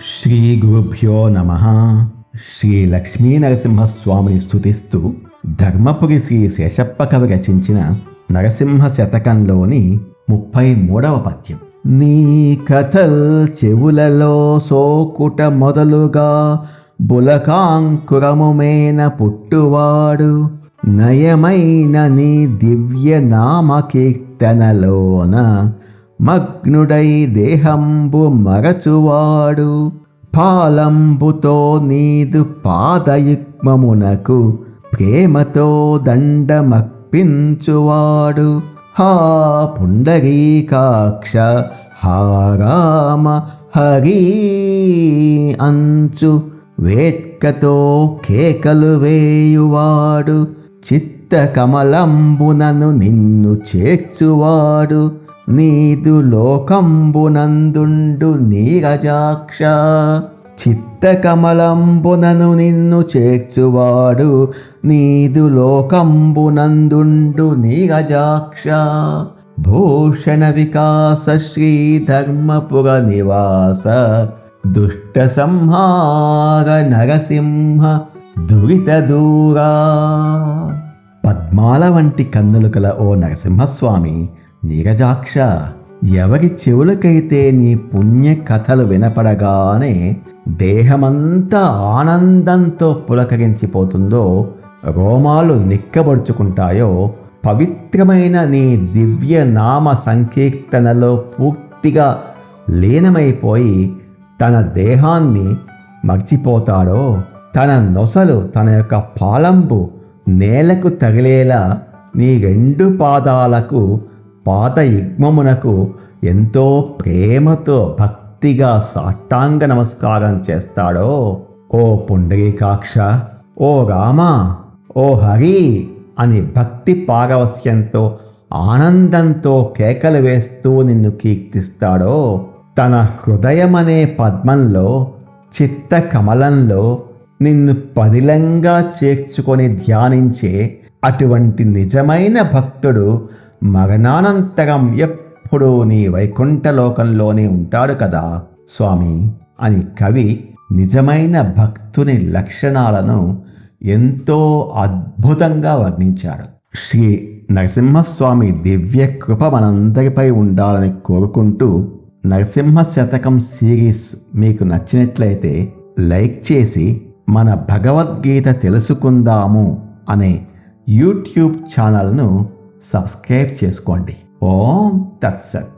శ్రీ గురుభ్యో నమ. శ్రీ లక్ష్మీ నరసింహస్వామిని స్తుతిస్తూ ధర్మపురి శ్రీ శేషప్ప కవి రచించిన నరసింహ శతకంలోని 33వ పద్యం. నీ కథల్ చెవులలో సోకుట మొదలుగా బులకాంకురము మేన పుట్టువాడు, నయమైన నీ దివ్య నామ కీర్తనలోన మగ్నుడై దేహంబు మరచువాడు, పాలంబుతో నీదు పాదయుగ్మమునకు ప్రేమతో దండమర్పించువాడు. హా పుండరీకాక్ష హా రామ హరి అంచు వేట్కతో కేకలు వేయువాడు, చిత్త కమలంబునను నిన్ను చేర్చువాడు, నీదు లోకంబునందుండు నీరజాక్ష. చిత్త కమలంబునను నిన్ను చేర్చువాడు, నీదు లోకంబునందుండు నీరజాక్ష. భూషణ వికాస శ్రీ ధర్మపుర నివాస, దుష్ట సంహార నరసింహ దురిత దూరా. పద్మాల వంటి కన్నులు కల ఓ నరసింహస్వామి, నీరజాక్ష, ఎవరి చెవులకైతే నీ పుణ్య కథలు వినపడగానే దేహమంతా ఆనందంతో పులకరించిపోతుందో, రోమాలు నిక్కబడుచుకుంటాయో, పవిత్రమైన నీ దివ్య నామ సంకీర్తనలో పూర్తిగా లీనమైపోయి తన దేహాన్ని మర్చిపోతాడో, తన నొసలు తన యొక్క పాలంబు నేలకు తగిలేలా నీ 2 పాదాలకు పాదయుగ్మమునకు ఎంతో ప్రేమతో భక్తిగా సాష్టాంగ నమస్కారం చేస్తాడో, ఓ పుండరీకాక్ష, ఓ రామ, ఓ హరి అని భక్తి పారవస్యంతో ఆనందంతో కేకలు వేస్తూ నిన్ను కీర్తిస్తాడో, తన హృదయమనే పద్మంలో చిత్త కమలంలో నిన్ను పదిలంగా చేర్చుకొని ధ్యానించే అటువంటి నిజమైన భక్తుడు మరణానంతరం ఎప్పుడూ నీ వైకుంఠలోకంలోనే ఉంటాడు కదా స్వామి అని కవి నిజమైన భక్తుని లక్షణాలను ఎంతో అద్భుతంగా వర్ణించాడు. శ్రీ నరసింహస్వామి దివ్య కృప మనందరిపై ఉండాలని కోరుకుంటూ, నరసింహ శతకం సిరీస్ మీకు నచ్చినట్లయితే లైక్ చేసి మన భగవద్గీత తెలుసుకుందాము అనే యూట్యూబ్ ఛానల్ను సబ్స్క్రైబ్ చేసుకోండి. ఓం తత్సత్.